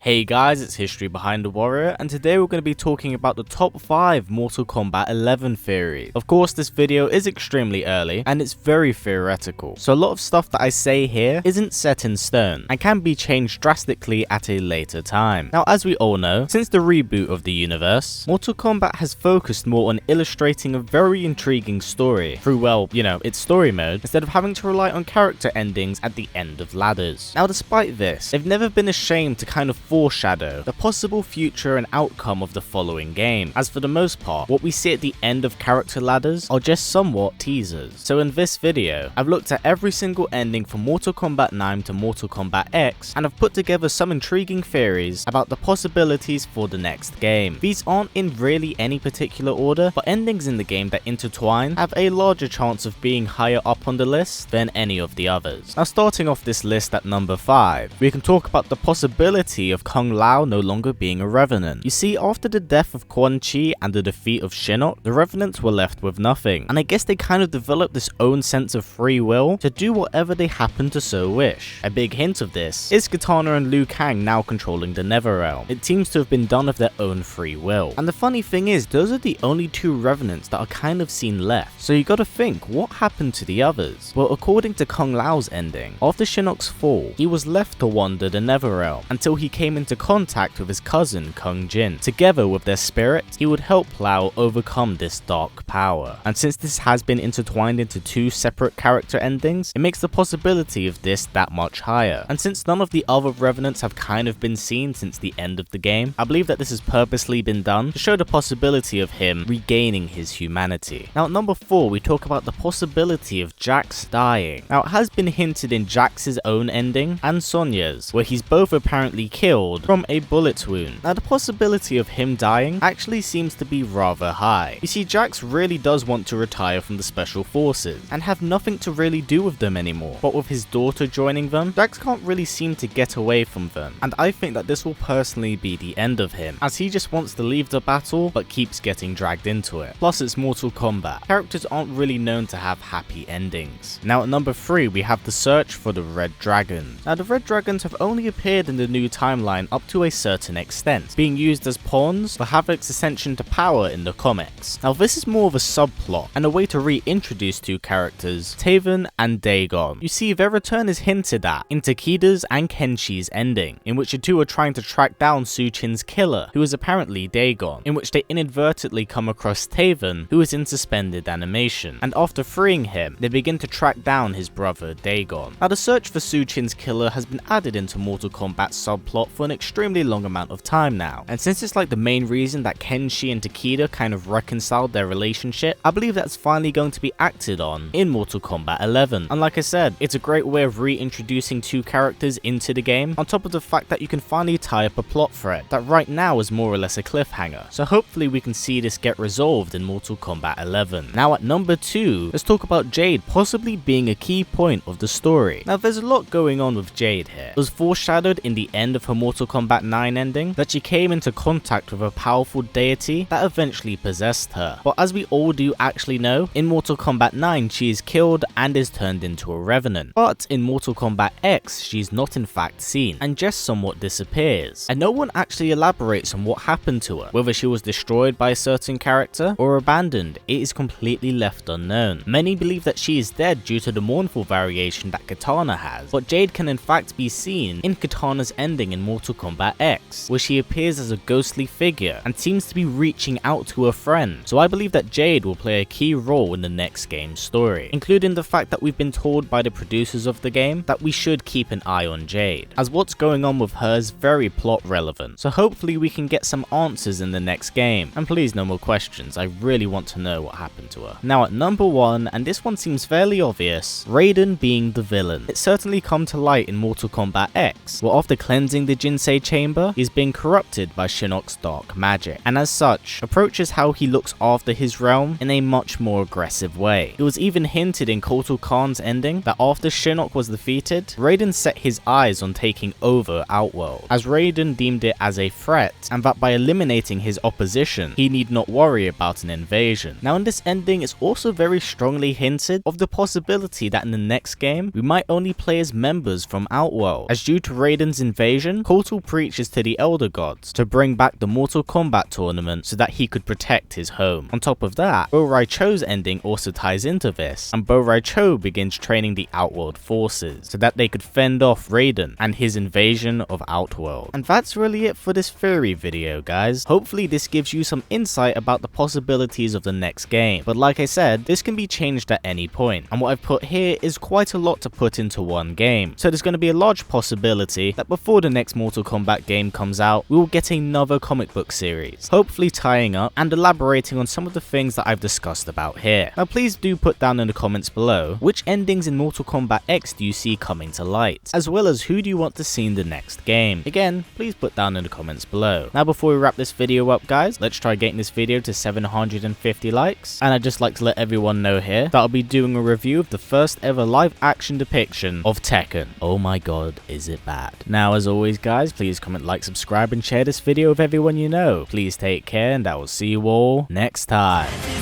Hey guys, it's History Behind the Warrior, and today we're going to be talking about the top 5 Mortal Kombat 11 theories. Of course, this video is extremely early, and it's very theoretical, so a lot of stuff that I say here isn't set in stone, and can be changed drastically at a later time. Now, as we all know, since the reboot of the universe, Mortal Kombat has focused more on illustrating a very intriguing story through, well, its story mode, instead of having to rely on character endings at the end of ladders. Now, despite this, they've never been ashamed to kind of foreshadow the possible future and outcome of the following game, as for the most part, what we see at the end of character ladders are just somewhat teasers. So in this video, I've looked at every single ending from Mortal Kombat 9 to Mortal Kombat X, and I've put together some intriguing theories about the possibilities for the next game. These aren't in really any particular order, but endings in the game that intertwine have a larger chance of being higher up on the list than any of the others. Now, starting off this list at number 5, we can talk about the possibility of Kung Lao no longer being a revenant. You see, after the death of Quan Chi and the defeat of Shinnok, the revenants were left with nothing, and I guess they kind of developed this own sense of free will to do whatever they happen to so wish. A big hint of this is Kitana and Liu Kang now controlling the Netherrealm. It seems to have been done of their own free will. And the funny thing is, those are the only two revenants that are kind of seen left. So you gotta think, what happened to the others? Well, according to Kung Lao's ending, after Shinnok's fall, he was left to wander the Netherrealm until he came into contact with his cousin Kung Jin. Together with their spirit, he would help Lao overcome this dark power. And since this has been intertwined into two separate character endings, it makes the possibility of this that much higher. And since none of the other revenants have kind of been seen since the end of the game, I believe that this has purposely been done to show the possibility of him regaining his humanity. Now at number 4, we talk about the possibility of Jax dying. Now it has been hinted in Jax's own ending and Sonya's, where he's both apparently killed from a bullet wound. Now the possibility of him dying actually seems to be rather high. You see, Jax really does want to retire from the special forces and have nothing to really do with them anymore, but with his daughter joining them, Jax can't really seem to get away from them, and I think that this will personally be the end of him, as he just wants to leave the battle but keeps getting dragged into it. Plus, it's Mortal Kombat. Characters aren't really known to have happy endings. Now at number 3, we have the search for the Red Dragon. Now the Red Dragons have only appeared in the new timeline up to a certain extent, being used as pawns for Havoc's ascension to power in the comics. Now this is more of a subplot and a way to reintroduce two characters, Taven and Dagon. You see, their return is hinted at in Takeda's and Kenshi's ending, in which the two are trying to track down Suchin's killer, who is apparently Dagon, in which they inadvertently come across Taven, who is in suspended animation, and after freeing him, they begin to track down his brother Dagon. Now the search for Suchin's killer has been added into Mortal Kombat's subplot for an extremely long amount of time now, and since it's like the main reason that Kenshi and Takeda kind of reconciled their relationship, I believe that's finally going to be acted on in Mortal Kombat 11. And like I said, it's a great way of reintroducing two characters into the game, on top of the fact that you can finally tie up a plot thread that right now is more or less a cliffhanger. So hopefully we can see this get resolved in Mortal Kombat 11. Now at number 2, let's talk about Jade possibly being a key point of the story. Now there's a lot going on with Jade here. It was foreshadowed in the end of her Mortal Kombat 9 ending that she came into contact with a powerful deity that eventually possessed her. But as we all do actually know, in Mortal Kombat 9 she is killed and is turned into a revenant. But in Mortal Kombat X she's not in fact seen and just somewhat disappears. And no one actually elaborates on what happened to her, whether she was destroyed by a certain character or abandoned. It is completely left unknown. Many believe that she is dead due to the mournful variation that Kitana has, but Jade can in fact be seen in Kitana's ending in Mortal Kombat X, where she appears as a ghostly figure and seems to be reaching out to a friend. So I believe that Jade will play a key role in the next game's story, including the fact that we've been told by the producers of the game that we should keep an eye on Jade, as what's going on with her is very plot relevant. So hopefully we can get some answers in the next game, and please no more questions, I really want to know what happened to her. Now at number 1, and this one seems fairly obvious, Raiden being the villain. It's certainly come to light in Mortal Kombat X, where after cleansing the Jinsei chamber, he's been corrupted by Shinnok's dark magic, and as such, approaches how he looks after his realm in a much more aggressive way. It was even hinted in Kotal Khan's ending that after Shinnok was defeated, Raiden set his eyes on taking over Outworld, as Raiden deemed it as a threat, and that by eliminating his opposition, he need not worry about an invasion. Now in this ending, it's also very strongly hinted of the possibility that in the next game, we might only play as members from Outworld, as due to Raiden's invasion, Mortal preaches to the Elder Gods to bring back the Mortal Kombat tournament so that he could protect his home. On top of that, Bo Rai Cho's ending also ties into this, and Bo Rai Cho begins training the Outworld forces so that they could fend off Raiden and his invasion of Outworld. And that's really it for this theory video, guys. Hopefully this gives you some insight about the possibilities of the next game, but like I said, this can be changed at any point, and what I've put here is quite a lot to put into one game, so there's going to be a large possibility that before the next Mortal Kombat game comes out, we will get another comic book series, hopefully tying up and elaborating on some of the things that I've discussed about here. Now please do put down in the comments below which endings in Mortal Kombat X do you see coming to light, as well as who do you want to see in the next game. Again, please put down in the comments below. Now before we wrap this video up, guys, let's try getting this video to 750 likes, and I'd just like to let everyone know here that I'll be doing a review of the first ever live action depiction of Tekken. Oh my god, is it bad. Now as always, guys, please comment, like, subscribe and share this video with everyone you know. Please take care, and I will see you all next time.